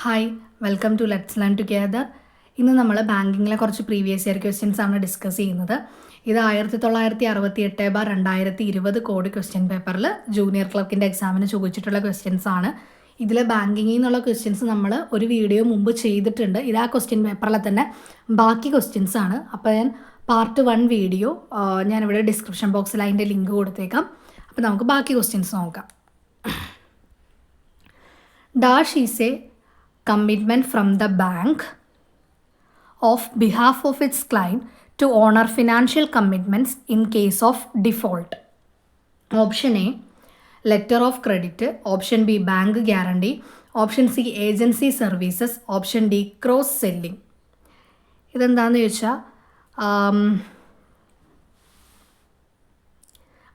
Hi, welcome to let's learn together. ഇന്ന് നമ്മൾ ബാങ്കിങ്ങിലെ കുറച്ച് പ്രീവിയസ് ഇയർ ക്വസ്റ്റ്യൻസ് ആണ് ഡിസ്കസ് ചെയ്യുന്നത്. ഇത് 1968/2020 കോഡ് ക്വസ്റ്റ്യൻ പേപ്പറിൽ ജൂനിയർ ക്ലർക്കിൻ്റെ എക്സാമിന് ചോദിച്ചിട്ടുള്ള ക്വസ്റ്റ്യൻസ് ആണ്. ഇതിൽ ബാങ്കിങ്ങിൽ നിന്നുള്ള ക്വസ്റ്റ്യൻസ് നമ്മൾ ഒരു വീഡിയോ മുമ്പ് ചെയ്തിട്ടുണ്ട്. ഇത് ആ ക്വസ്റ്റ്യൻ പേപ്പറിലെ തന്നെ ബാക്കി ക്വസ്റ്റ്യൻസ് ആണ്. അപ്പോൾ ഞാൻ പാർട്ട് 1 വീഡിയോ ഞാനിവിടെ ഡിസ്ക്രിപ്ഷൻ ബോക്സിൽ അതിൻ്റെ ലിങ്ക് കൊടുത്തേക്കാം. അപ്പോൾ നമുക്ക് ബാക്കി ക്വസ്റ്റ്യൻസ് നോക്കാം. Dash is A commitment from the bank of behalf of its client to honor financial commitments in case of default. Option A, letter of credit. Option B, bank guarantee. Option C, agency services. Option D, cross selling. ഇതെന്താണെന്ന് ചോദിച്ചാൽ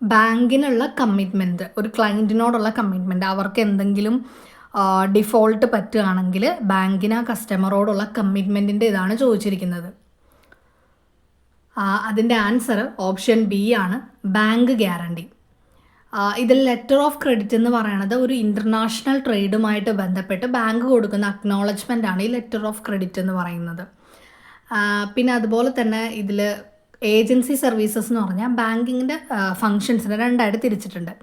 ബാങ്കിനുള്ള commitment, ഒരു ക്ലയൻറ്റിനോടുള്ള commitment, അവർക്ക് എന്തെങ്കിലും default പറ്റുകയാണെങ്കിൽ ബാങ്കിന് ആ കസ്റ്റമറോടുള്ള കമ്മിറ്റ്മെൻറ്റിൻ്റെ ഇതാണ് ചോദിച്ചിരിക്കുന്നത്. അതിൻ്റെ ആൻസർ ഓപ്ഷൻ ബി ആണ്, ബാങ്ക് ഗ്യാരണ്ടി. ഇതിൽ ലെറ്റർ ഓഫ് ക്രെഡിറ്റ് എന്ന് പറയുന്നത് ഒരു ഇൻ്റർനാഷണൽ ട്രേഡുമായിട്ട് ബന്ധപ്പെട്ട് ബാങ്ക് കൊടുക്കുന്ന അക്നോളജ്മെൻ്റ് ആണ് ഈ ലെറ്റർ ഓഫ് ക്രെഡിറ്റ് എന്ന് പറയുന്നത്. പിന്നെ അതുപോലെ തന്നെ ഇതിൽ ഏജൻസി സർവീസസ് എന്ന് പറഞ്ഞാൽ ബാങ്കിങ്ങിൻ്റെ ഫങ്ഷൻസിനെ രണ്ടായിട്ട് തിരിച്ചിട്ടുണ്ട്.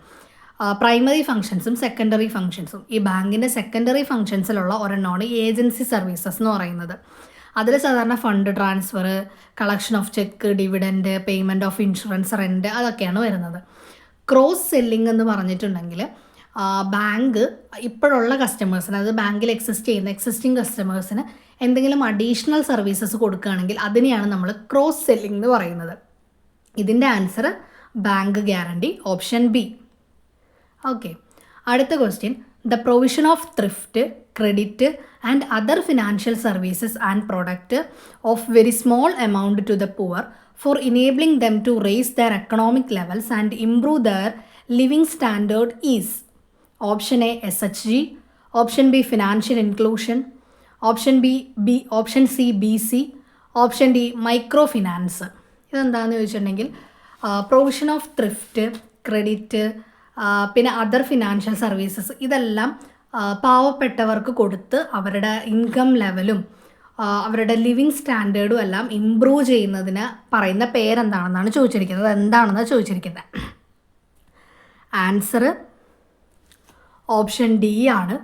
പ്രൈമറി ഫങ്ഷൻസും സെക്കൻഡറി ഫങ്ഷൻസും. ഈ ബാങ്കിൻ്റെ സെക്കൻഡറി ഫങ്ഷൻസിലുള്ള ഒരെണ്ണമാണ് ഏജൻസി സർവീസസ് എന്ന് പറയുന്നത്. അതിൽ സാധാരണ fund transfer, collection of cheque, dividend, payment of insurance, rent, അതൊക്കെയാണ് വരുന്നത്. ക്രോസ് സെല്ലിംഗ് എന്ന് പറഞ്ഞിട്ടുണ്ടെങ്കിൽ ബാങ്ക് ഇപ്പോഴുള്ള കസ്റ്റമേഴ്സിന്, അതായത് ബാങ്കിൽ എക്സിസ്റ്റിംഗ് കസ്റ്റമേഴ്സിന് എന്തെങ്കിലും അഡീഷണൽ സർവീസസ് കൊടുക്കുകയാണെങ്കിൽ അതിനെയാണ് നമ്മൾ ക്രോസ് സെല്ലിംഗ് എന്ന് പറയുന്നത്. ഇതിൻ്റെ answer bank guarantee, option B. Okay, അടുത്ത question. The provision of thrift, credit and other financial services and product of very small amount to the poor for enabling them to raise their economic levels and improve their living standard is. Option A, SHG. Option B, financial inclusion. Option C, BC. Option D, micro finance. ഇതെന്താണെന്ന് ചോദിച്ചിട്ടുണ്ടെങ്കിൽ provision of thrift, credit, പിന്നെ other financial services, ഇതെല്ലാം പാവപ്പെട്ടവർക്ക് കൊടുത്ത് അവരുടെ income ലെവലും അവരുടെ living സ്റ്റാൻഡേർഡും എല്ലാം ഇംപ്രൂവ് ചെയ്യുന്നതിന് പറയുന്ന പേരെന്താണെന്നാണ് ചോദിച്ചിരിക്കുന്നത്. എന്താണെന്നാണ് ചോദിച്ചിരിക്കുന്നത്. ആൻസർ ഓപ്ഷൻ ഡി ആണ്,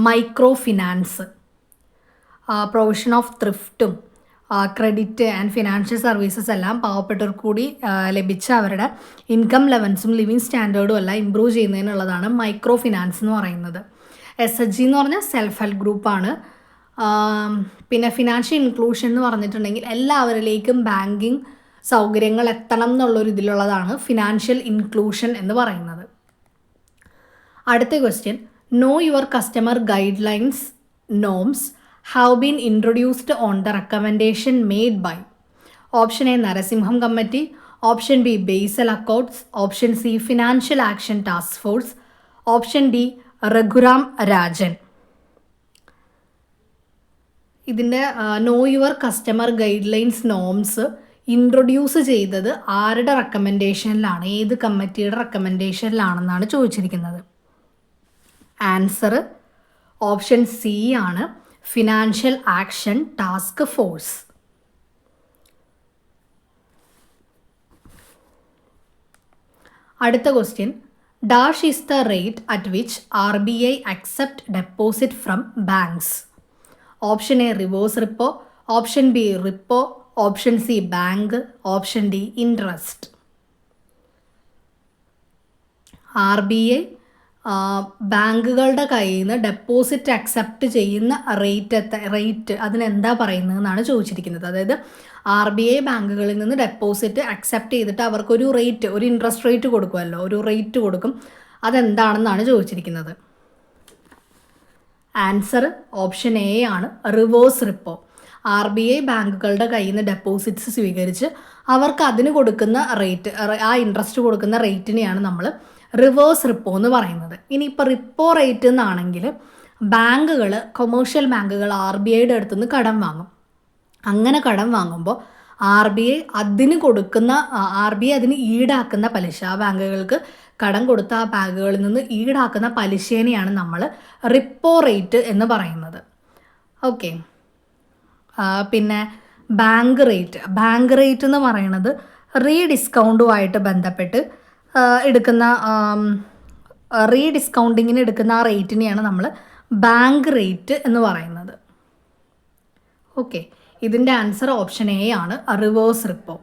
മൈക്രോ ഫിനാൻസ്. പ്രൊവിഷൻ ഓഫ് ത്രിഫ്റ്റും ക്രെഡിറ്റ് ആൻഡ് ഫിനാൻഷ്യൽ സർവീസസ് എല്ലാം പാവപ്പെട്ടവർക്ക് കൂടി ലഭിച്ച അവരുടെ ഇൻകം ലെവൽസും ലിവിങ് സ്റ്റാൻഡേർഡും എല്ലാം ഇമ്പ്രൂവ് ചെയ്യുന്നതിനുള്ളതാണ് മൈക്രോ ഫിനാൻസ് എന്ന് പറയുന്നത്. SHG എന്ന് പറഞ്ഞാൽ സെൽഫ് ഹെൽപ്പ് ഗ്രൂപ്പാണ്. പിന്നെ ഫിനാൻഷ്യൽ ഇൻക്ലൂഷൻ എന്ന് പറഞ്ഞിട്ടുണ്ടെങ്കിൽ എല്ലാവരിലേക്കും ബാങ്കിങ് സൗകര്യങ്ങൾ എത്തണം എന്നുള്ളൊരു ഇതിലുള്ളതാണ് ഫിനാൻഷ്യൽ ഇൻക്ലൂഷൻ എന്ന് പറയുന്നത്. അടുത്ത question. No your customer guide lines norms have been introduced on the recommendation made by. Option A, Narasimham Committee. Option B, Basel Accords. Option C, Financial Action Task Force. Option D, Raghuram Rajan. ഇതിൻ്റെ no your customer guide lines norms introduce ചെയ്തത് ആരുടെ റെക്കമെൻഡേഷനിലാണ്, ഏത് കമ്മിറ്റിയുടെ റെക്കമെൻഡേഷനിലാണെന്നാണ് ചോദിച്ചിരിക്കുന്നത്. Answer option C ആണ്, financial action task force. അടുത്ത question. Dash is the rate at which RBI accept deposit from banks. Option A, reverse repo. Option B, repo. Option C, bank. Option D, interest. RBI ബാങ്കുകളുടെ കയ്യിൽ നിന്ന് deposit accept ചെയ്യുന്ന rate അതിനെന്താ പറയുന്നതെന്നാണ് ചോദിച്ചിരിക്കുന്നത്. അതായത് RBI ബാങ്കുകളിൽ നിന്ന് ഡെപ്പോസിറ്റ് അക്സെപ്റ്റ് ചെയ്തിട്ട് അവർക്കൊരു റേറ്റ്, ഒരു ഇൻട്രസ്റ്റ് റേറ്റ് കൊടുക്കുമല്ലോ, ഒരു റേറ്റ് കൊടുക്കും. അതെന്താണെന്നാണ് ചോദിച്ചിരിക്കുന്നത്. ആൻസർ ഓപ്ഷൻ എ ആണ്, റിവേഴ്സ് റിപ്പോ. RBI ബാങ്കുകളുടെ കയ്യിൽ നിന്ന് ഡെപ്പോസിറ്റ്സ് സ്വീകരിച്ച് അവർക്ക് അതിന് കൊടുക്കുന്ന റേറ്റ്, ആ ഇൻട്രസ്റ്റ് കൊടുക്കുന്ന റേറ്റിനെയാണ് നമ്മൾ റിവേഴ്സ് റിപ്പോ എന്ന് പറയുന്നത്. ഇനിയിപ്പോൾ റിപ്പോ റേറ്റ് എന്നാണെങ്കിൽ ബാങ്കുകൾ, കൊമേഴ്ഷ്യൽ ബാങ്കുകൾ RBIയുടെ അടുത്തുനിന്ന് കടം വാങ്ങും. അങ്ങനെ കടം വാങ്ങുമ്പോൾ RBI അതിന് ഈടാക്കുന്ന പലിശ, ആ ബാങ്കുകൾക്ക് കടം കൊടുത്ത ആ ബാങ്കുകളിൽ നിന്ന് ഈടാക്കുന്ന പലിശേനെയാണ് നമ്മൾ റിപ്പോ റേറ്റ് എന്ന് പറയുന്നത്. ഓക്കെ. പിന്നെ ബാങ്ക് റേറ്റ് എന്ന് പറയുന്നത് റീഡിസ്കൗണ്ടുമായിട്ട് ബന്ധപ്പെട്ട് എടുക്കുന്ന റീഡിസ്കൗണ്ടിങ്ങിന് എടുക്കുന്ന ആ റേറ്റിനെയാണ് നമ്മൾ ബാങ്ക് റേറ്റ് എന്ന് പറയുന്നത്. ഓക്കെ, ഇതിൻ്റെ ആൻസർ ഓപ്ഷൻ എ ആണ്, റിവേഴ്സ് റിപ്പോ.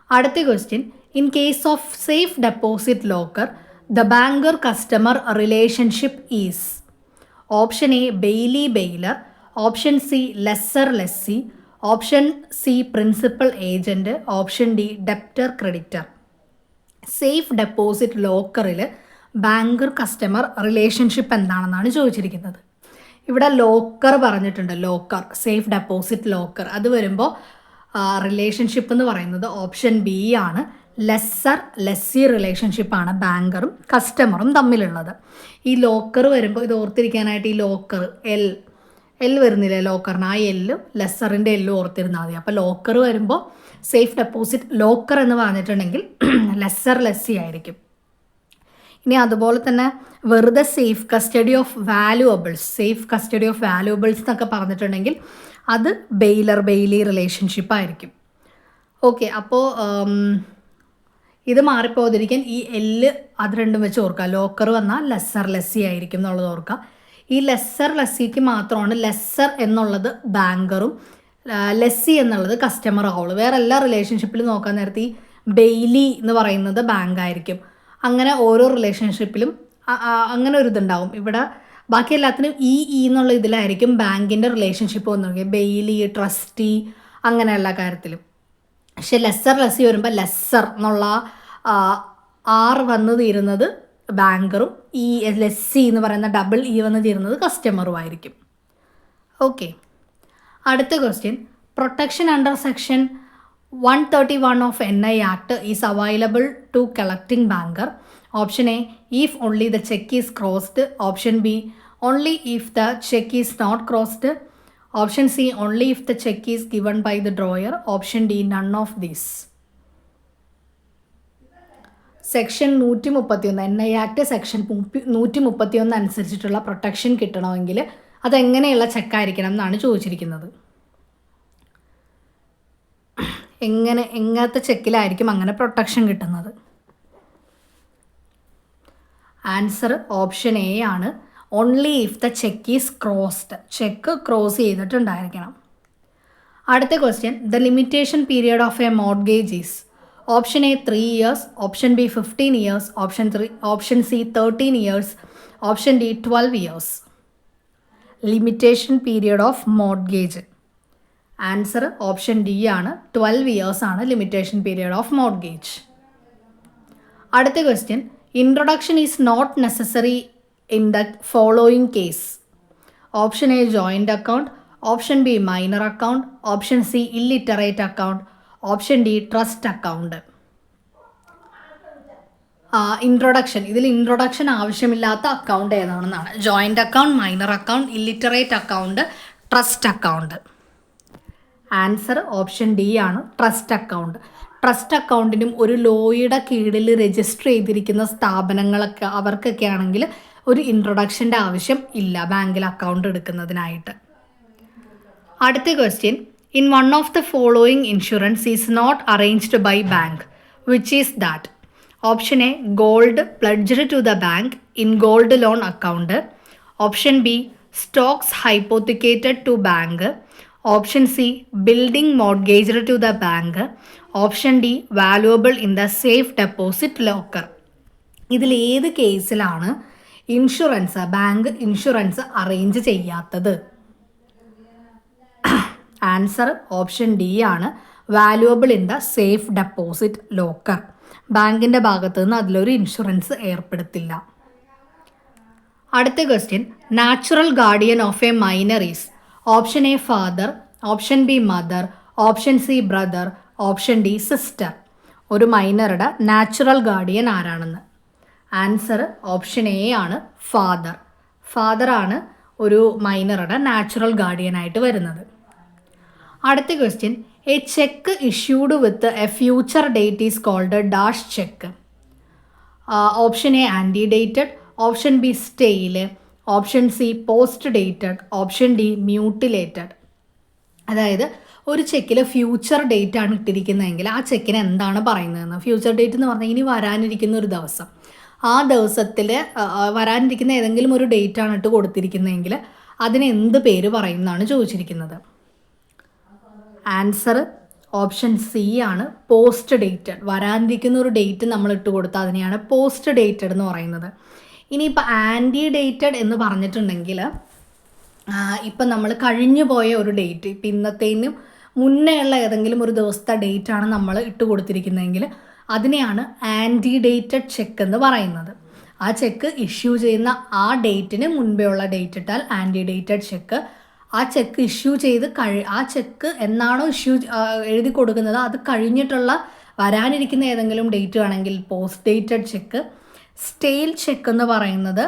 അടുത്ത question, in case of safe deposit locker the banker customer relationship is. Option A Bailey baler, option C lesser lessee, option C principal agent, option D debtor creditor. Safe deposit ലോക്കറിൽ banker customer relationship എന്താണെന്നാണ് ചോദിച്ചിരിക്കുന്നത്. ഇവിടെ locker പറഞ്ഞിട്ടുണ്ട്, locker, safe deposit locker. അത് വരുമ്പോൾ relationship എന്ന് പറയുന്നത് option B ആണ്, ലെസ്സർ ലെസ്സി റിലേഷൻഷിപ്പാണ് ബാങ്കറും കസ്റ്റമറും തമ്മിലുള്ളത്. ഈ ലോക്കർ വരുമ്പോൾ ഇത് ഓർത്തിരിക്കാനായിട്ട് ഈ ലോക്കർ എൽ വരുന്നില്ലേ ലോക്കറിന്, ആ എല്ലും ലെസ്സറിൻ്റെ എല്ലും ഓർത്തിരുന്നാൽ മതി. അപ്പോൾ ലോക്കർ വരുമ്പോൾ സേഫ് ഡെപ്പോസിറ്റ് ലോക്കർ എന്ന് പറഞ്ഞിട്ടുണ്ടെങ്കിൽ ലെസ്സർ ലെസ്സി ആയിരിക്കും. ഇനി അതുപോലെ തന്നെ വെറുതെ സേഫ് കസ്റ്റഡി ഓഫ് വാല്യുവബിൾസ് എന്നൊക്കെ പറഞ്ഞിട്ടുണ്ടെങ്കിൽ അത് ബെയിലി റിലേഷൻഷിപ്പ് ആയിരിക്കും. ഓക്കെ, അപ്പോൾ ഇത് മാറിപ്പോതിരിക്കാൻ ഈ എല്ല് അത് രണ്ടും വെച്ച് ഓർക്കുക. ലോക്കർ വന്നാൽ ലെസ്സർ ലെസ്സി ആയിരിക്കും എന്നുള്ളത് ഓർക്കുക. ഈ ലെസ്സർ ലെസ്സിക്ക് മാത്രമാണ് ലെസ്സർ എന്നുള്ളത് ബാങ്കറും ലെസ്സി എന്നുള്ളത് കസ്റ്റമർ ആവുള്ളൂ. വേറെ എല്ലാ റിലേഷൻഷിപ്പിലും നോക്കാൻ നേരത്തെ ഈ ബെയിലി എന്ന് പറയുന്നത് ബാങ്ക് ആയിരിക്കും. അങ്ങനെ ഓരോ റിലേഷൻഷിപ്പിലും അങ്ങനെ ഒരു ഇതുണ്ടാവും. ഇവിടെ ബാക്കി എല്ലാത്തിനും എന്നുള്ള ഇതിലായിരിക്കും ബാങ്കിൻ്റെ റിലേഷൻഷിപ്പ് വന്നു നോക്കിയാൽ ബെയിലി, ട്രസ്റ്റി, അങ്ങനെ എല്ലാ കാര്യത്തിലും. പക്ഷെ ലെസ്സർ ലെസ്സി വരുമ്പോൾ ലെസ്സർ എന്നുള്ള ആർ വന്ന് തീരുന്നത് ബാങ്കറും ലെസ്സി എന്ന് പറയുന്ന ഡബിൾ വന്ന് തീരുന്നത് കസ്റ്റമറും ആയിരിക്കും. ഓക്കെ, അടുത്ത question, protection under section 131 of NI Act is available to collecting banker. Option A, if only the check is crossed. Option B, only if the check is not crossed. Option C, only if the check is given by the drawer. Option D, none of these. Section 131 NI act section 131 അനുസരിച്ചിട്ടുള്ള protection കിട്ടണമെങ്കിൽ അതെങ്ങനെയുള്ള ചെക്കായിരിക്കണം എന്നാണ് ചോദിച്ചിരിക്കുന്നത്. എങ്ങനത്തെ ചെക്കിലായിരിക്കും അങ്ങനെ protection കിട്ടുന്നത്? Answer option A ആണ്, only if the cheque is crossed. Cheque cross ചെയ്തിട്ടുണ്ടായിരിക്കണം. അടുത്ത question, the limitation period of a mortgage is. Option A 3 years, option B 15 years, option C 13 years, option D 12 years. Limitation period of mortgage. Answer option D ആണ്, 12 years ആണ് limitation period of mortgage. അടുത്ത question, introduction is not necessary in the following case. Option A joint account, option B minor account, option C illiterate account, option D trust account. ഇതിൽ introduction ആവശ്യമില്ലാത്ത account ഏതാണെന്നാണ്. Joint account, minor account, illiterate account, trust account. Answer option D ആണ്, trust account. Trust അക്കൗണ്ടിനും ഒരു ലോയുടെ കീഴിൽ register ചെയ്തിരിക്കുന്ന സ്ഥാപനങ്ങളൊക്കെ അവർക്കൊക്കെ ആണെങ്കിൽ ഒരു ഇൻട്രൊഡക്ഷൻ്റെ ആവശ്യം ഇല്ല ബാങ്കിൽ അക്കൗണ്ട് എടുക്കുന്നതിനായിട്ട്. അടുത്ത question, in one of the following insurance is not arranged by bank, which is that? Option A gold pledged to the bank in gold loan account. Option B stocks hypothecated to bank. Option C building mortgaged to the bank. Option D valuable in the safe deposit locker. ഇതിൽ ഏത് കേസിലാണ് bank insurance arrange ചെയ്യാത്തത്? Answer option D ആണ്, valuable in the safe deposit locker. ബാങ്കിൻ്റെ ഭാഗത്തു നിന്ന് അതിലൊരു insurance ഏർപ്പെടുത്തില്ല. അടുത്ത question, natural guardian of a minor is. Option A father, option B mother, option C brother, option D sister. ഒരു മൈനറുടെ നാച്ചുറൽ ഗാർഡിയൻ ആരാണെന്ന്? ആൻസർ ഓപ്ഷൻ എ ആണ്, ഫാദർ. ഫാദറാണ് ഒരു മൈനറുടെ നാച്ചുറൽ ഗാർഡിയനായിട്ട് വരുന്നത്. അടുത്ത question, a cheque issued with a future date is called dash cheque. Option A ante dated, option B stale, option C post dated, option D mutilated. അതായത് ഒരു ചെക്കിൽ future date ആണ് ഇട്ടിരിക്കുന്നതെങ്കിൽ ആ ചെക്കിന് എന്താണ് പറയുന്നതെന്ന്. ഫ്യൂച്ചർ ഡേറ്റ് എന്ന് പറഞ്ഞാൽ ഇനി വരാനിരിക്കുന്ന ഒരു ദിവസം, ആ ദിവസത്തിൽ വരാനിരിക്കുന്ന ഏതെങ്കിലും ഒരു ഡേറ്റ് ആണ് ഇട്ട് കൊടുത്തിരിക്കുന്നതെങ്കിൽ അതിന് എന്ത് പേര് പറയുന്നതാണ് ചോദിച്ചിരിക്കുന്നത്. ആൻസർ ഓപ്ഷൻ സി ആണ്, പോസ്റ്റ് ഡേറ്റഡ്. വരാനിരിക്കുന്ന ഒരു ഡേറ്റ് നമ്മൾ ഇട്ട് കൊടുത്താൽ അതിനെയാണ് പോസ്റ്റ് ഡേറ്റഡ് എന്ന് പറയുന്നത്. ഇനിയിപ്പോൾ ആൻറ്റി ഡേറ്റഡ് എന്ന് പറഞ്ഞിട്ടുണ്ടെങ്കിൽ ഇപ്പം നമ്മൾ കഴിഞ്ഞു പോയ ഒരു ഡേറ്റ്, ഇപ്പം ഇന്നത്തേനും മുന്നേ ഉള്ള ഏതെങ്കിലും ഒരു ദിവസത്തെ ഡേറ്റാണ് നമ്മൾ ഇട്ട് കൊടുത്തിരിക്കുന്നതെങ്കിൽ അതിനെയാണ് ആൻറ്റി ഡേറ്റഡ് ചെക്ക് എന്ന് പറയുന്നത്. ആ ചെക്ക് ഇഷ്യൂ ചെയ്യുന്ന ആ ഡേറ്റിന് മുൻപേ ഉള്ള ഡേറ്റ് ഇട്ടാൽ ആൻറ്റി ഡേറ്റഡ് ചെക്ക്. ആ ചെക്ക് ഇഷ്യൂ ചെയ്ത് ആ ചെക്ക് എന്നാണോ എഴുതി കൊടുക്കുന്നത് അത് കഴിഞ്ഞിട്ടുള്ള വരാനിരിക്കുന്ന ഏതെങ്കിലും ഡേറ്റ് ആണെങ്കിൽ post dated check. Stale check എന്ന് പറയുന്നത്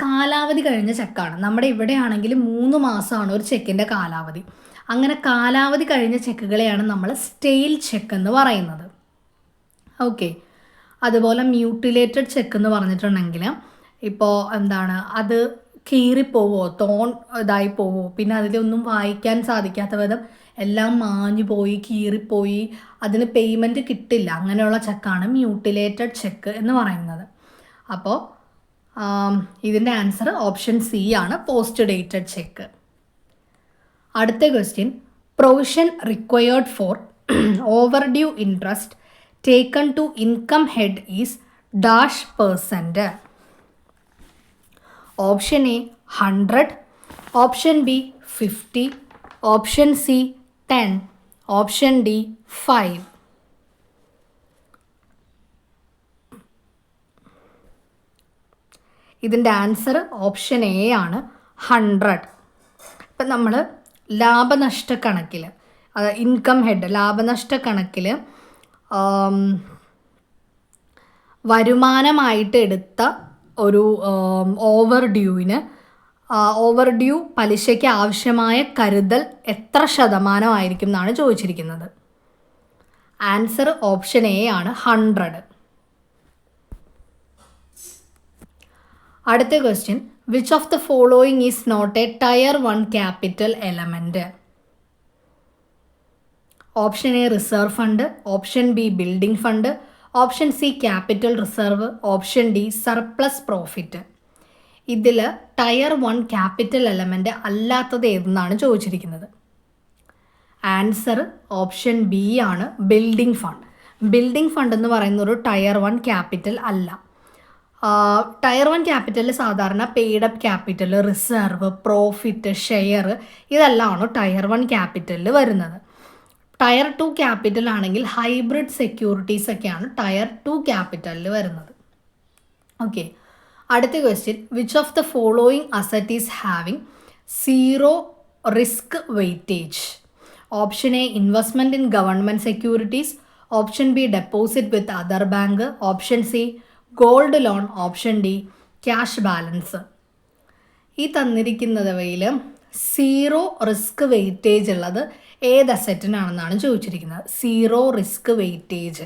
കാലാവധി കഴിഞ്ഞ ചെക്കാണ്. നമ്മുടെ ഇവിടെ ആണെങ്കിൽ 3 മാസമാണ് ഒരു ചെക്കിൻ്റെ കാലാവധി. അങ്ങനെ കാലാവധി കഴിഞ്ഞ ചെക്കുകളെയാണ് നമ്മൾ സ്റ്റെയിൽ ചെക്ക് എന്ന് പറയുന്നത്. ഓക്കെ. അതുപോലെ മ്യൂട്ടിലേറ്റഡ് ചെക്ക് എന്ന് പറഞ്ഞിട്ടുണ്ടെങ്കിൽ ഇപ്പോൾ അത് കീറിപ്പോവോ, ഇതായി പോവോ, പിന്നെ അതിലൊന്നും വായിക്കാൻ സാധിക്കാത്ത വിധം എല്ലാം മാഞ്ഞു പോയി, കീറിപ്പോയി, അതിന് പേയ്മെൻറ്റ് കിട്ടില്ല, അങ്ങനെയുള്ള ചെക്കാണ് മ്യൂട്ടിലേറ്റഡ് ചെക്ക് എന്ന് പറയുന്നത്. അപ്പോൾ ഇതിൻ്റെ ആൻസർ ഓപ്ഷൻ സി ആണ്, പോസ്റ്റ് ഡേറ്റഡ് ചെക്ക്. അടുത്ത question, provision required for overdue interest taken to income head is dash %. Option A 100, option B 50, option C 10, option D 5. ഇതിൻ്റെ ആൻസർ ഓപ്ഷൻ എ ആണ്, 100. ഇപ്പം നമ്മൾ ലാഭനഷ്ട കണക്കിൽ, ഇൻകം ഹെഡ് ലാഭനഷ്ട കണക്കിൽ വരുമാനമായിട്ട് എടുത്ത ഒരു ഓവർ ഡ്യൂ പലിശയ്ക്ക് ആവശ്യമായ കരുതൽ എത്ര ശതമാനമായിരിക്കും എന്നാണ് ചോദിച്ചിരിക്കുന്നത്. ആൻസർ ഓപ്ഷൻ എ ആണ്, 100. അടുത്ത question, which of the following is not a tier 1 capital element? Option A reserve fund, option B building fund, option C capital reserve, option D surplus profit. ഇതിൽ tier 1 capital element അല്ലാത്തത് ഏതെന്നാണ് ചോദിച്ചിരിക്കുന്നത്. Answer option B ആണ്, building fund. Building fund എന്ന് പറയുന്ന ഒരു tier 1 capital അല്ല. Tier 1 ക്യാപിറ്റലിൽ സാധാരണ paid up capital, reserve, profit, share ഇതെല്ലാമാണ് ടയർ 1 ക്യാപിറ്റലിൽ വരുന്നത്. ടയർ 2 ക്യാപിറ്റൽ ആണെങ്കിൽ ഹൈബ്രിഡ് സെക്യൂരിറ്റീസ് ഒക്കെയാണ് ടയർ 2 ക്യാപിറ്റലിൽ വരുന്നത്. ഓക്കെ. അടുത്ത question, which of the following asset is having 0 risk weightage? Option A investment in government securities, option B deposit with other bank, option C gold loan, option D cash balance. ഈ തന്നിരിക്കുന്നവയിൽ 0 risk weightage ഉള്ളത് ഏത് അസറ്റിനാണെന്നാണ് ചോദിച്ചിരിക്കുന്നത്. 0 risk weightage.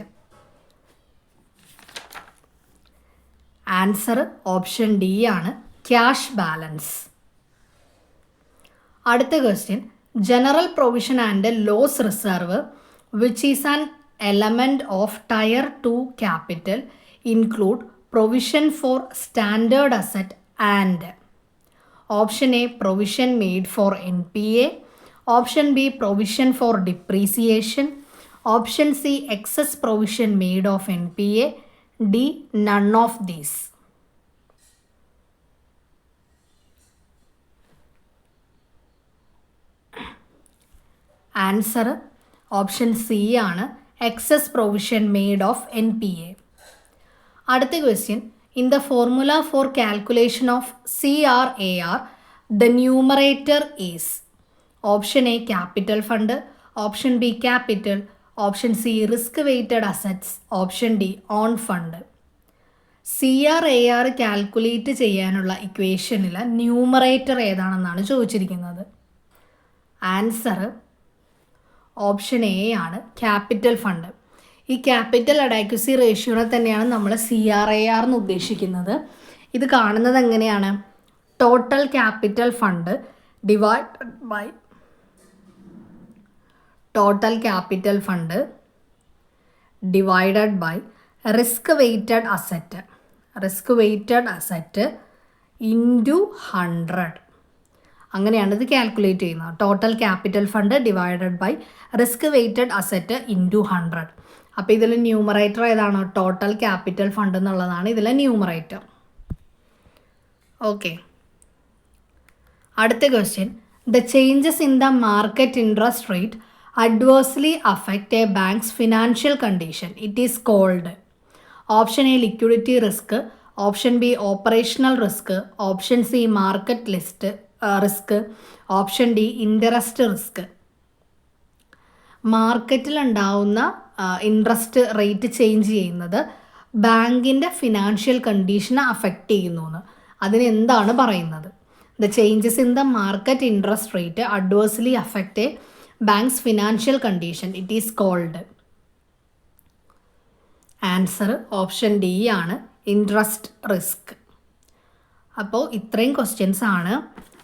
Answer option D ആണ്, cash balance. അടുത്ത question, general provision and loss reserve which is an element of tier 2 capital include provision for standard asset and. Option A provision made for NPA, option B provision for depreciation, option C excess provision made of NPA, D none of these. Answer option C ആണ്, excess provision made of NPA. അടുത്ത question, in the formula four calculation of CRAR the numerator is. Option A capital fund, option B capital, option C risk weighted assets, option D own fund. CRAR calculate ചെയ്യാനുള്ള ഇക്വേഷനിൽ numerator ഏതാണെന്നാണ് ചോദിച്ചിരിക്കുന്നത്. Answer option A ആണ്, capital fund. ഈ capital adequacy റേഷ്യോനെ തന്നെയാണ് നമ്മൾ CRAR എന്ന് ഉദ്ദേശിക്കുന്നത്. ഇത് കാണുന്നത് എങ്ങനെയാണ്? Total capital fund divided by total capital fund divided by risk weighted asset into 100. അങ്ങനെയാണ് ഇത് കാൽക്കുലേറ്റ് ചെയ്യുന്നത്. Total capital fund divided by risk weighted asset into 100. അപ്പോൾ ഇതിൽ ന്യൂമറേറ്റർ ഏതാണ്? ടോട്ടൽ ക്യാപിറ്റൽ ഫണ്ട് എന്നുള്ളതാണ് ഇതിലെ ന്യൂമറേറ്റർ. ഓക്കെ, അടുത്ത question. The changes in the market interest rate adversely affect a bank's financial condition. It is called option A liquidity risk, option B operational risk, option C market risk, option D interest risk. മാർക്കറ്റിൽ ഉണ്ടാവുന്ന interest rate change ചെയ്യുന്നത് ബാങ്കിൻ്റെ financial കണ്ടീഷനെ affect ചെയ്യുന്നു എന്ന്. അതിനെന്താണ് പറയുന്നത്? The changes in the market interest rate adversely affect a bank's financial condition. It is called. Answer option D ആണ്, interest risk. അപ്പോൾ ഇത്രയും ക്വസ്റ്റ്യൻസ് ആണ്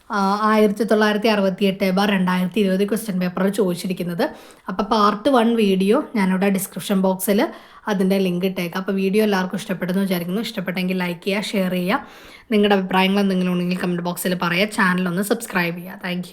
1968/2020 ക്വസ്റ്റ്യൻ പേപ്പറിൽ ചോദിച്ചിരിക്കുന്നത്. അപ്പോൾ പാർട്ട് 1 വീഡിയോ ഞാനിവിടെ ഡിസ്ക്രിപ്ഷൻ ബോക്സിൽ അതിൻ്റെ ലിങ്ക് ഇട്ടേക്കാം. അപ്പോൾ വീഡിയോ എല്ലാവർക്കും ഇഷ്ടപ്പെട്ടെന്ന് വിചാരിക്കുന്നു. ഇഷ്ടപ്പെട്ടെങ്കിൽ ലൈക്ക് ചെയ്യുക, ഷെയർ ചെയ്യുക. നിങ്ങളുടെ അഭിപ്രായങ്ങൾ എന്തെങ്കിലും ഉണ്ടെങ്കിൽ കമൻറ്റ് ബോക്സിൽ പറയുക. ചാനലൊന്ന് സബ്സ്ക്രൈബ് ചെയ്യുക. താങ്ക്